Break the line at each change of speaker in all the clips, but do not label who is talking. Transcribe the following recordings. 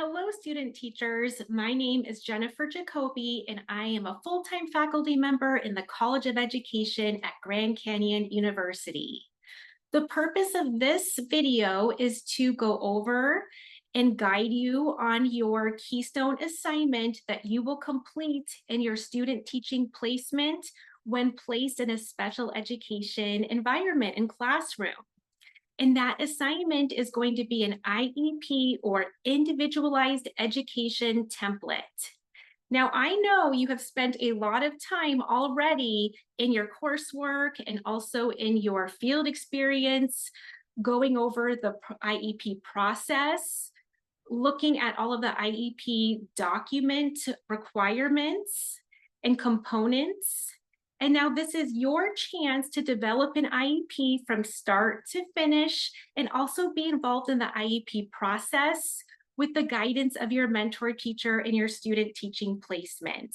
Hello, student teachers. My name is Jennifer Jacoby, and I am a full-time faculty member in the College of Education at Grand Canyon University. The purpose of this video is to go over and guide you on your keystone assignment that you will complete in your student teaching placement when placed in a special education environment and classroom. And that assignment is going to be an IEP or individualized education template. Now, I know you have spent a lot of time already in your coursework and also in your field experience going over the IEP process, looking at all of the IEP document requirements and components. And now this is your chance to develop an IEP from start to finish and also be involved in the IEP process with the guidance of your mentor teacher in your student teaching placement.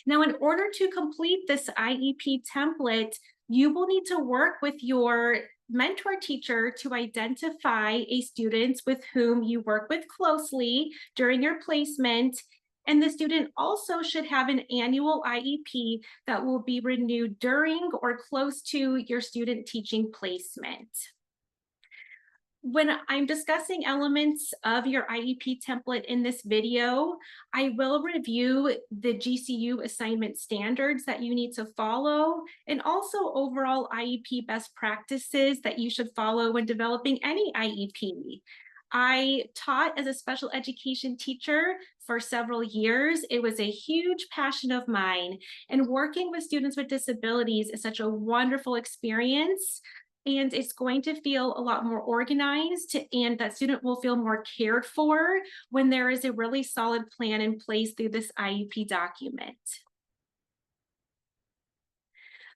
Now, in order to complete this IEP template, you will need to work with your mentor teacher to identify a student with whom you work with closely during your placement. And the student also should have an annual IEP that will be renewed during or close to your student teaching placement. When I'm discussing elements of your IEP template in this video, I will review the GCU assignment standards that you need to follow and also overall IEP best practices that you should follow when developing any IEP. I taught as a special education teacher for several years. It was a huge passion of mine, and working with students with disabilities is such a wonderful experience. And it's going to feel a lot more organized, and that student will feel more cared for when there is a really solid plan in place through this IEP document.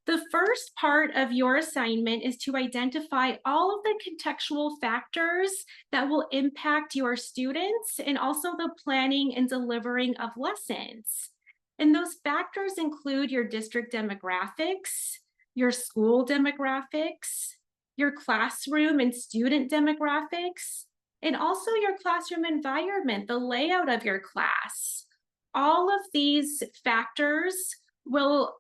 The first part of your assignment is to identify all of the contextual factors that will impact your students and also the planning and delivering of lessons. And those factors include your district demographics, your school demographics, your classroom and student demographics, and also your classroom environment, the layout of your class. All of these factors will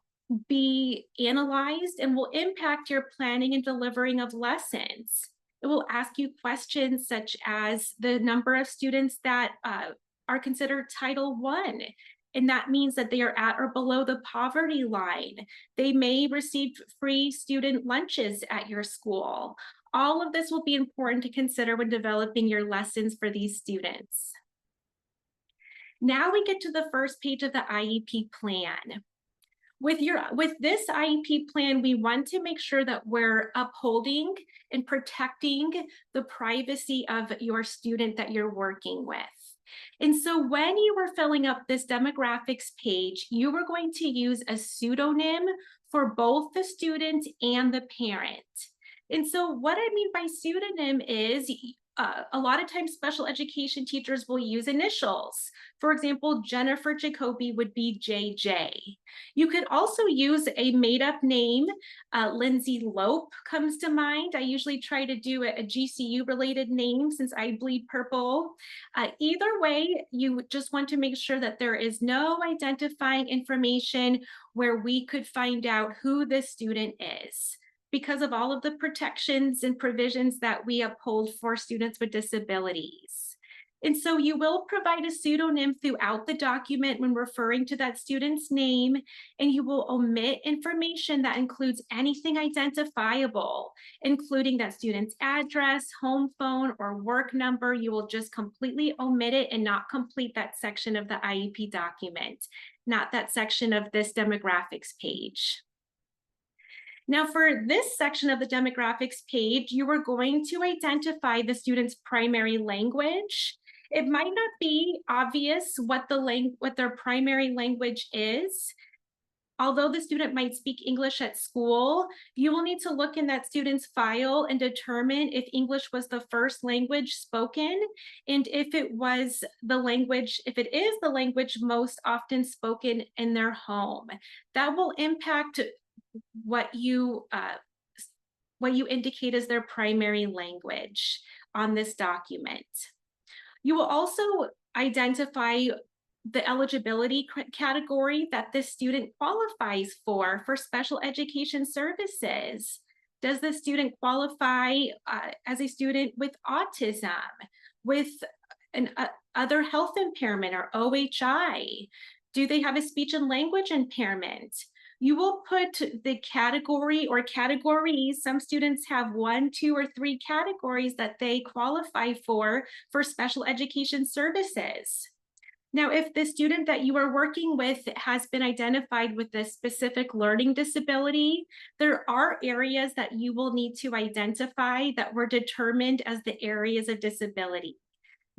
be analyzed and will impact your planning and delivering of lessons. It will ask you questions such as the number of students that are considered Title I, and that means that they are at or below the poverty line. They may receive free student lunches at your school. All of this will be important to consider when developing your lessons for these students. Now we get to the first page of the IEP plan. With this IEP plan, we want to make sure that we're upholding and protecting the privacy of your student that you're working with. And so when you were filling up this demographics page, you were going to use a pseudonym for both the student and the parent. And so what I mean by pseudonym is a lot of times special education teachers will use initials. For example, Jennifer Jacoby would be JJ. You could also use a made-up name. Lindsay Lope comes to mind. I usually try to do a GCU-related name since I bleed purple. Either way, you just want to make sure that there is no identifying information where we could find out who this student is, because of all of the protections and provisions that we uphold for students with disabilities. And so you will provide a pseudonym throughout the document when referring to that student's name, and you will omit information that includes anything identifiable, including that student's address, home phone, or work number. You will just completely omit it and not complete that section of the IEP document, not that section of this demographics page. Now, for this section of the demographics page, you are going to identify the student's primary language. It might not be obvious what their primary language is. Although the student might speak English at school, you will need to look in that student's file and determine if English was the first language spoken, and if it is the language most often spoken in their home. That will impact what you indicate as their primary language on this document. You will also identify the eligibility category that this student qualifies for special education services. Does the student qualify as a student with autism, with an other health impairment or OHI? Do they have a speech and language impairment? You will put the category or categories. Some students have 1, 2, or 3 categories that they qualify for special education services. Now, if the student that you are working with has been identified with a specific learning disability, there are areas that you will need to identify that were determined as the areas of disability.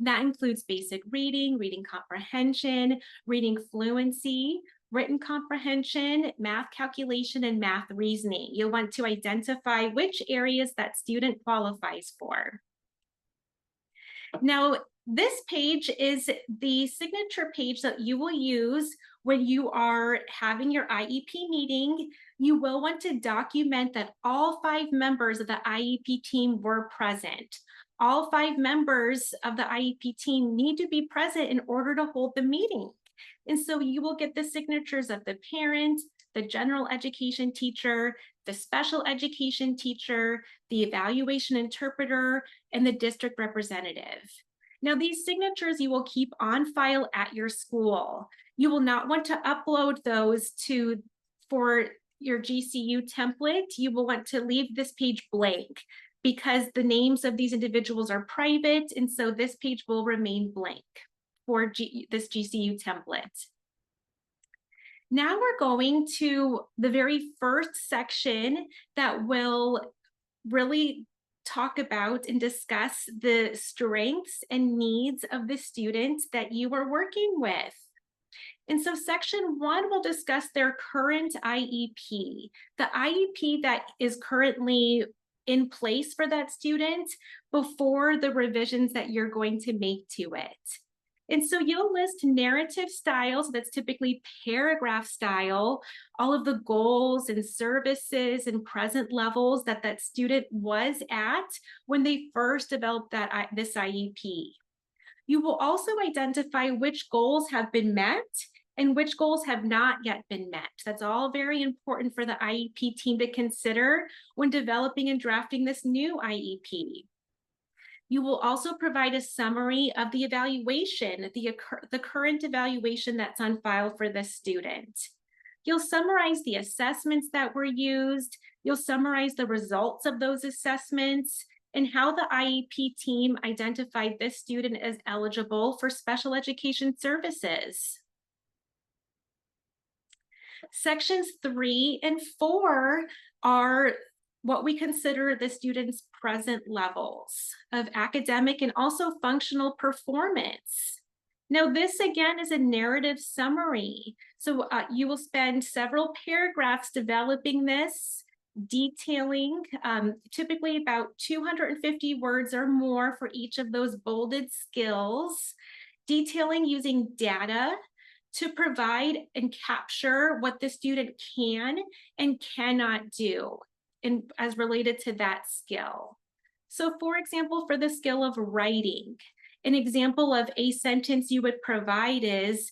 That includes basic reading, reading comprehension, reading fluency, written comprehension, math calculation, and math reasoning. You'll want to identify which areas that student qualifies for. Now, this page is the signature page that you will use when you are having your IEP meeting. You will want to document that all 5 members of the IEP team were present. All 5 members of the IEP team need to be present in order to hold the meeting. And so you will get the signatures of the parent, the general education teacher, the special education teacher, the evaluation interpreter, and the district representative. Now, these signatures you will keep on file at your school. You will not want to upload those for your GCU template. You will want to leave this page blank because the names of these individuals are private, and so this page will remain blank for this GCU template. Now we're going to the very first section that will really talk about and discuss the strengths and needs of the students that you are working with. And so section 1 will discuss their current IEP, the IEP that is currently in place for that student before the revisions that you're going to make to it. And so you'll list narrative styles, that's typically paragraph style, all of the goals and services and present levels that that student was at when they first developed this IEP. You will also identify which goals have been met and which goals have not yet been met. That's all very important for the IEP team to consider when developing and drafting this new IEP. You will also provide a summary of the evaluation, the current evaluation that's on file for the student. You'll summarize the assessments that were used. You'll summarize the results of those assessments and how the IEP team identified this student as eligible for special education services. Sections 3 and 4 are what we consider the student's present levels of academic and also functional performance. Now, this again is a narrative summary. So you will spend several paragraphs developing this, detailing typically about 250 words or more for each of those bolded skills, detailing using data to provide and capture what the student can and cannot do as related to that skill. So for example, for the skill of writing, an example of a sentence you would provide is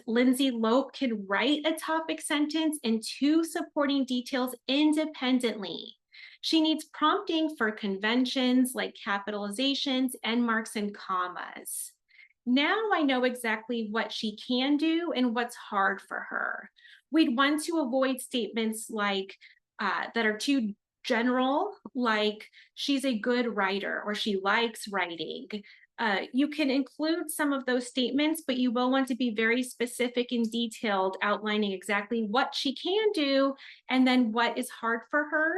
Lindsay Lope can write a topic sentence and 2 supporting details independently. She needs prompting for conventions like capitalizations, end marks, and commas. Now I know exactly what she can do and what's hard for her. We'd want to avoid statements like that are too general, like she's a good writer or she likes writing. You can include some of those statements, but you will want to be very specific and detailed, outlining exactly what she can do and then what is hard for her.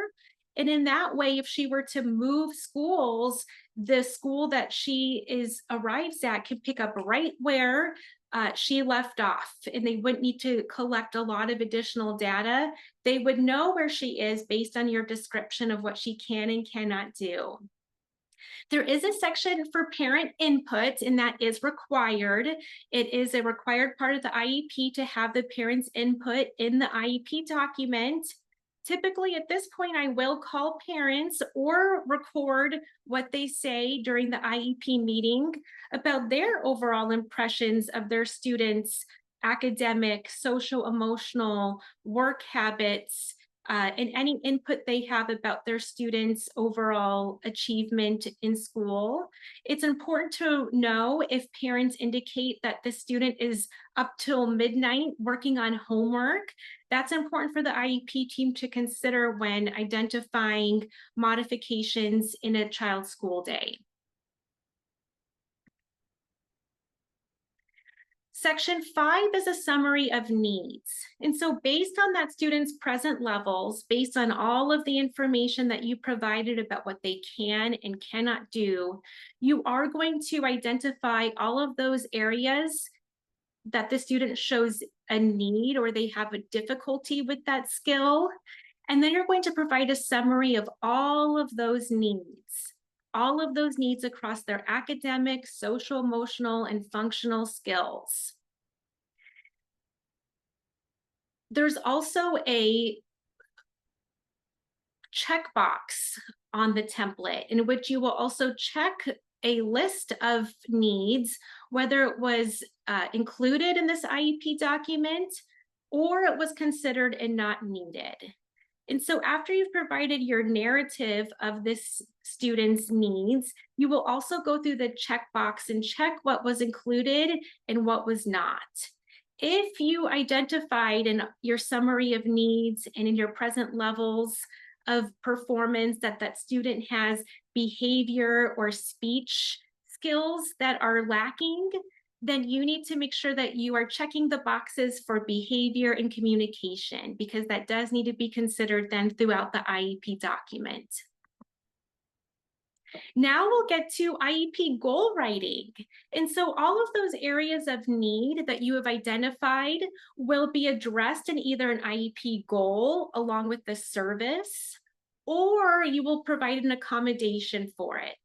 And in that way, if she were to move schools, the school that she arrives at can pick up right where she left off, and they wouldn't need to collect a lot of additional data. They would know where she is based on your description of what she can and cannot do. There is a section for parent input, and that is required. It is a required part of the IEP to have the parents' input in the IEP document. Typically, at this point, I will call parents or record what they say during the IEP meeting about their overall impressions of their students' academic, social, emotional, work habits, and any input they have about their students' overall achievement in school. It's important to know if parents indicate that the student is up till midnight working on homework. That's important for the IEP team to consider when identifying modifications in a child's school day. Section 5 is a summary of needs. And so based on that student's present levels, based on all of the information that you provided about what they can and cannot do, you are going to identify all of those areas that the student shows a need or they have a difficulty with that skill. And then you're going to provide a summary of all of those needs across their academic, social, emotional, and functional skills. There's also a checkbox on the template in which you will also check a list of needs, whether it was included in this IEP document or it was considered and not needed. And so after you've provided your narrative of this student's needs, you will also go through the checkbox and check what was included and what was not. If you identified in your summary of needs and in your present levels of performance that that student has behavior or speech skills that are lacking, then you need to make sure that you are checking the boxes for behavior and communication, because that does need to be considered then throughout the IEP document. Now we'll get to IEP goal writing. And so all of those areas of need that you have identified will be addressed in either an IEP goal along with the service, or you will provide an accommodation for it.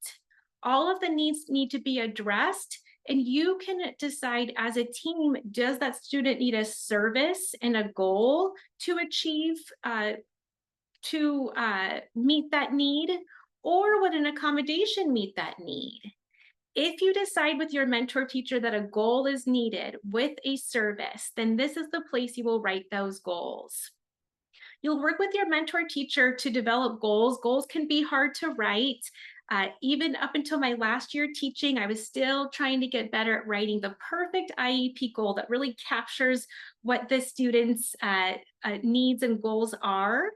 All of the needs need to be addressed, and you can decide as a team, does that student need a service and a goal to achieve, meet that need? Or would an accommodation meet that need? If you decide with your mentor teacher that a goal is needed with a service, then this is the place you will write those goals. You'll work with your mentor teacher to develop goals. Goals can be hard to write. Even up until my last year teaching, I was still trying to get better at writing the perfect IEP goal that really captures what the students' needs and goals are.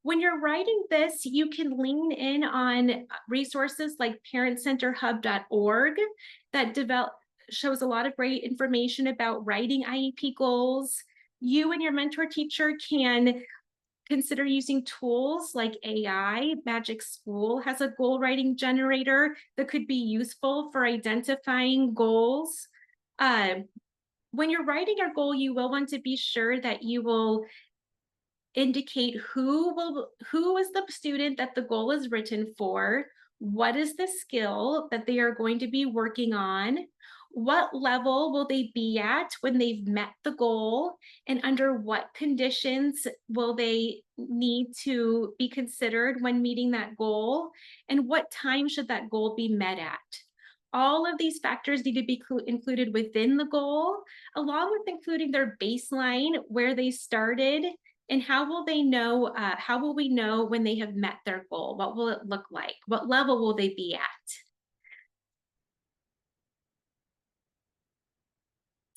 When you're writing this, you can lean in on resources like parentcenterhub.org that shows a lot of great information about writing IEP goals. You and your mentor teacher can consider using tools like AI. Magic School has a goal writing generator that could be useful for identifying goals. When you're writing your goal, you will want to be sure that you will indicate who is the student that the goal is written for, what is the skill that they are going to be working on, what level will they be at when they've met the goal, and under what conditions will they need to be considered when meeting that goal, and what time should that goal be met at. All of these factors need to be included within the goal, along with including their baseline, where they started, and how will they know, how will we know when they have met their goal? What will it look like? What level will they be at?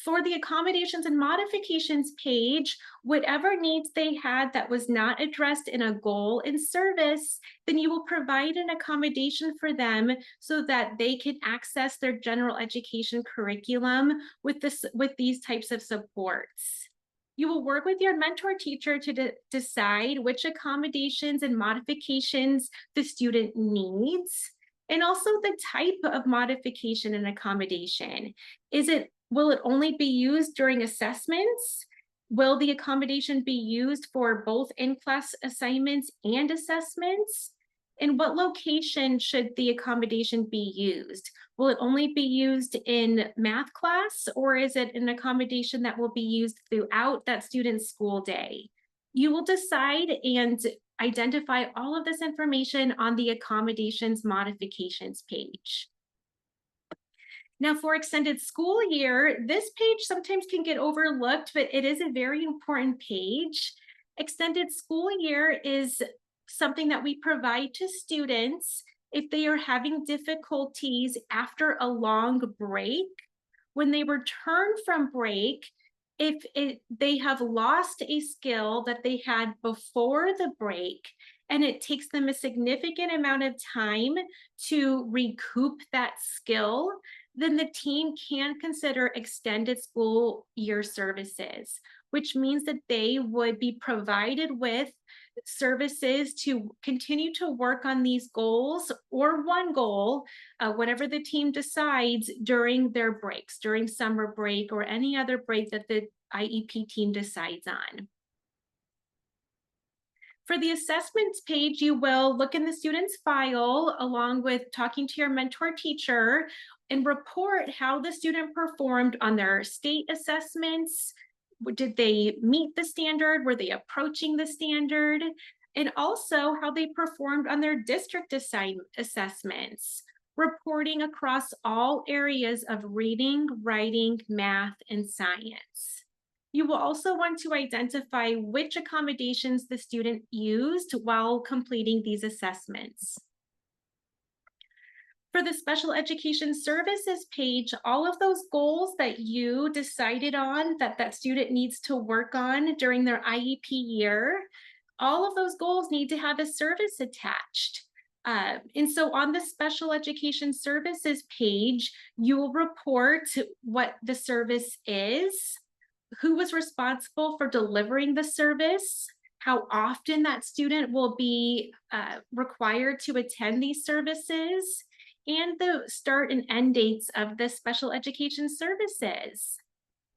For the accommodations and modifications page, whatever needs they had that was not addressed in a goal and service, then you will provide an accommodation for them so that they can access their general education curriculum with these types of supports. You will work with your mentor teacher to decide which accommodations and modifications the student needs, and also the type of modification and accommodation. Will it only be used during assessments? Will the accommodation be used for both in-class assignments and assessments? In what location should the accommodation be used? Will it only be used in math class, or is it an accommodation that will be used throughout that student's school day? You will decide and identify all of this information on the accommodations modifications page. Now, for extended school year, this page sometimes can get overlooked, but it is a very important page. Extended school year is something that we provide to students if they are having difficulties after a long break. When they return from break, they have lost a skill that they had before the break, and it takes them a significant amount of time to recoup that skill, then the team can consider extended school year services, which means that they would be provided with services to continue to work on these goals or one goal, whatever the team decides during their breaks, during summer break or any other break that the IEP team decides on. For the assessments page, you will look in the student's file along with talking to your mentor teacher and report how the student performed on their state assessments. Did they meet the standard? Were they approaching the standard? And also how they performed on their district assessments, reporting across all areas of reading, writing, math, and science. You will also want to identify which accommodations the student used while completing these assessments. For the special education services page, all of those goals that you decided on that student needs to work on during their IEP year, all of those goals need to have a service attached. And so on the special education services page, you will report what the service is, who was responsible for delivering the service, how often that student will be required to attend these services, and the start and end dates of the special education services.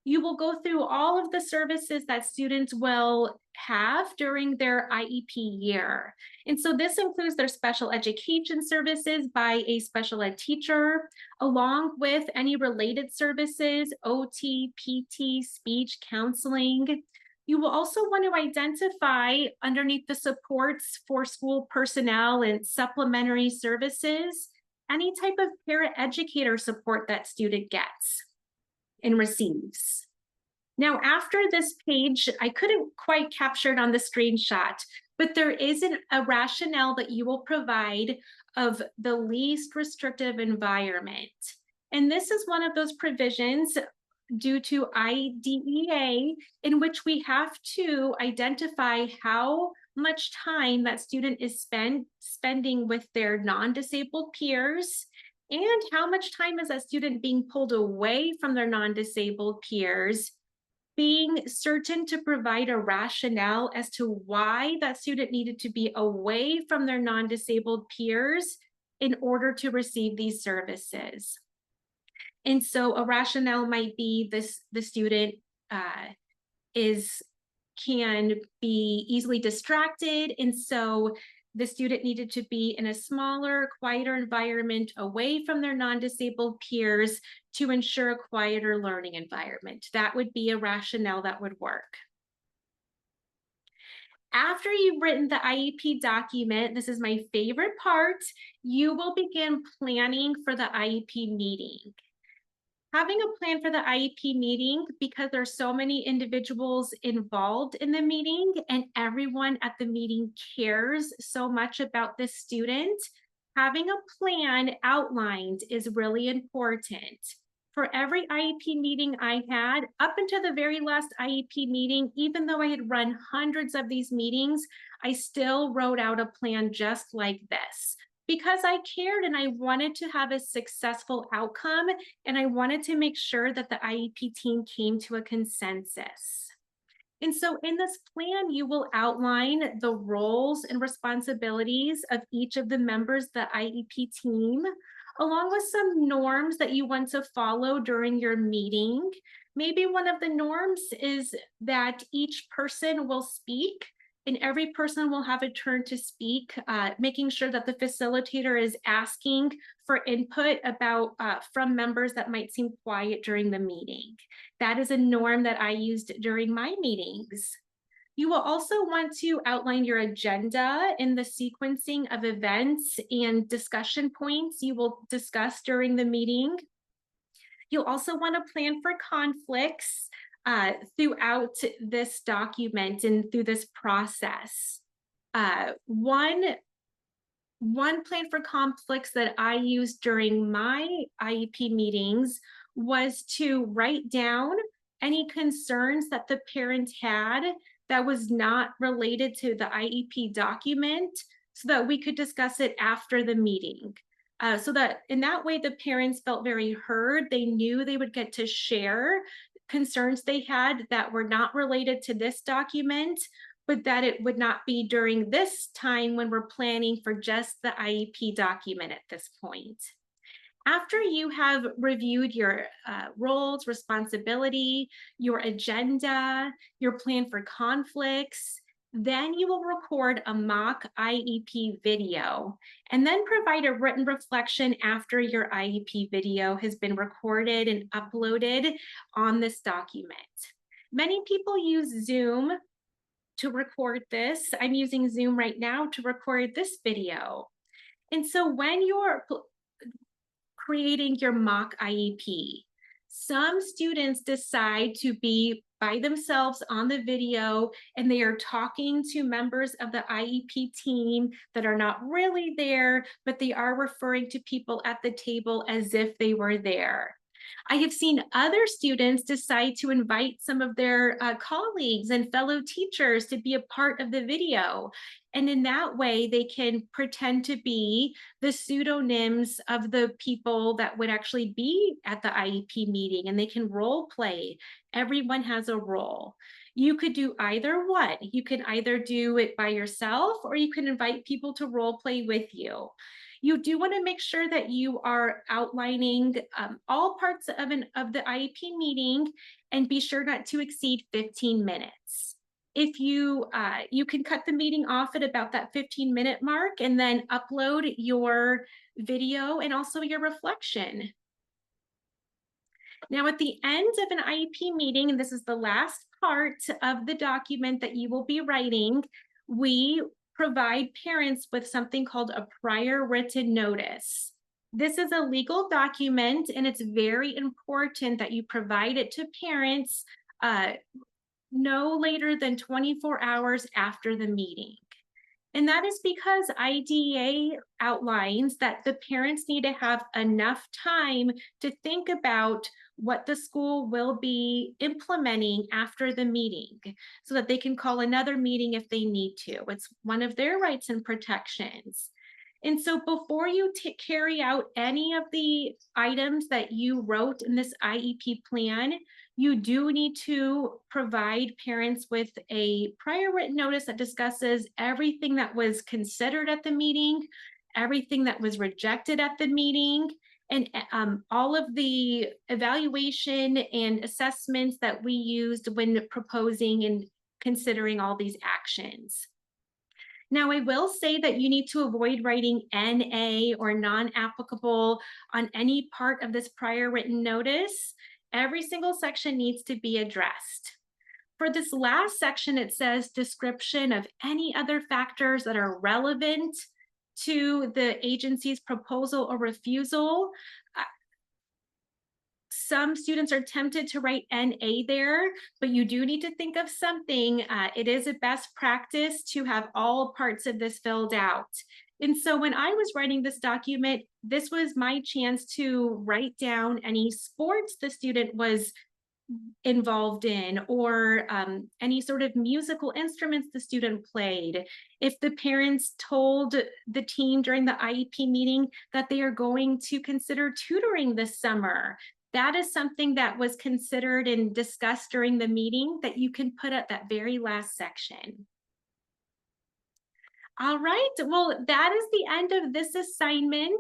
You will go through all of the services that students will have during their IEP year. And so this includes their special education services by a special ed teacher, along with any related services, OT, PT, speech, counseling. You will also want to identify underneath the supports for school personnel and supplementary services, any type of paraeducator support that student gets and receives. Now, after this page, I couldn't quite capture it on the screenshot, but there is a rationale that you will provide of the least restrictive environment. And this is one of those provisions due to IDEA in which we have to identify how much time that student is spending with their non-disabled peers, and how much time is that student being pulled away from their non-disabled peers, being certain to provide a rationale as to why that student needed to be away from their non-disabled peers in order to receive these services. And so a rationale might be the student can be easily distracted, and so the student needed to be in a smaller, quieter environment away from their non-disabled peers to ensure a quieter learning environment. That would be a rationale that would work. After you've written the IEP document, this is my favorite part, you will begin planning for the IEP meeting. Having a plan for the IEP meeting, because there's so many individuals involved in the meeting and everyone at the meeting cares so much about this student, having a plan outlined is really important. For every IEP meeting I had, up until the very last IEP meeting, even though I had run hundreds of these meetings, I still wrote out a plan just like this, because I cared and I wanted to have a successful outcome, and I wanted to make sure that the IEP team came to a consensus. And so in this plan, you will outline the roles and responsibilities of each of the members of the IEP team, along with some norms that you want to follow during your meeting. Maybe one of the norms is that each person will speak and every person will have a turn to speak, making sure that the facilitator is asking for input from members that might seem quiet during the meeting. That is a norm that I used during my meetings. You will also want to outline your agenda and the sequencing of events and discussion points you will discuss during the meeting. You'll also want to plan for conflicts throughout this document and through this process. One plan for conflicts that I used during my IEP meetings was to write down any concerns that the parent had that was not related to the IEP document so that we could discuss it after the meeting. So that in that way, the parents felt very heard. They knew they would get to share concerns they had that were not related to this document, but that it would not be during this time when we're planning for just the IEP document at this point. After you have reviewed your roles, responsibility, your agenda, your plan for conflicts, then you will record a mock IEP video and then provide a written reflection after your IEP video has been recorded and uploaded on this document. Many people use Zoom to record this. I'm using Zoom right now to record this video. And so when you're creating your mock IEP, some students decide to be by themselves on the video and they are talking to members of the IEP team that are not really there, but they are referring to people at the table as if they were there. I have seen other students decide to invite some of their colleagues and fellow teachers to be a part of the video. And in that way, they can pretend to be the pseudonyms of the people that would actually be at the IEP meeting, and they can role play. Everyone has a role. You could do either one. You can either do it by yourself or you can invite people to role play with you. You do want to make sure that you are outlining all parts of the IEP meeting and be sure not to exceed 15 minutes. If you can cut the meeting off at about that 15-minute mark and then upload your video and also your reflection. Now, at the end of an IEP meeting, and this is the last part of the document that you will be writing, we provide parents with something called a prior written notice. This is a legal document, and it's very important that you provide it to parents no later than 24 hours after the meeting. And that is because IDEA outlines that the parents need to have enough time to think about what the school will be implementing after the meeting so that they can call another meeting if they need to. It's one of their rights and protections. And so before you carry out any of the items that you wrote in this IEP plan, you do need to provide parents with a prior written notice that discusses everything that was considered at the meeting, everything that was rejected at the meeting, and all of the evaluation and assessments that we used when proposing and considering all these actions. Now, I will say that you need to avoid writing NA or non-applicable on any part of this prior written notice. Every single section needs to be addressed. For this last section, it says description of any other factors that are relevant to the agency's proposal or refusal. Some students are tempted to write NA there, but you do need to think of something. It is a best practice to have all parts of this filled out. And so when I was writing this document, this was my chance to write down any sports the student was involved in or any sort of musical instruments the student played. If the parents told the team during the IEP meeting that they are going to consider tutoring this summer, that is something that was considered and discussed during the meeting that you can put at that very last section. All right, well, that is the end of this assignment.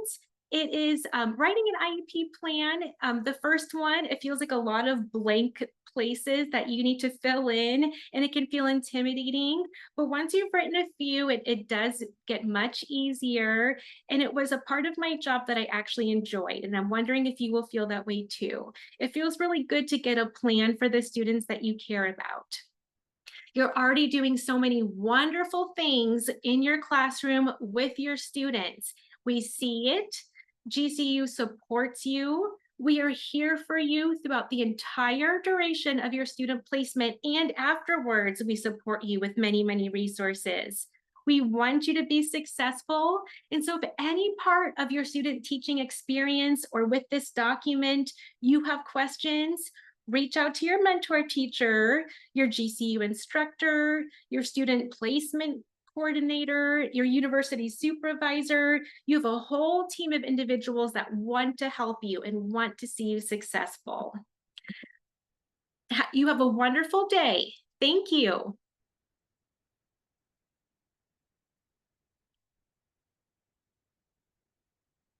It is writing an IEP plan. The first one, it feels like a lot of blank places that you need to fill in, and it can feel intimidating. But once you've written a few, it does get much easier. And it was a part of my job that I actually enjoyed. And I'm wondering if you will feel that way too. It feels really good to get a plan for the students that you care about. You're already doing so many wonderful things in your classroom with your students. We see it. GCU supports you. We are here for you throughout the entire duration of your student placement, and afterwards, we support you with many, many resources. We want you to be successful. And so if any part of your student teaching experience or with this document, you have questions, reach out to your mentor teacher, your GCU instructor, your student placement coordinator, your university supervisor. You have a whole team of individuals that want to help you and want to see you successful. You have a wonderful day. Thank you.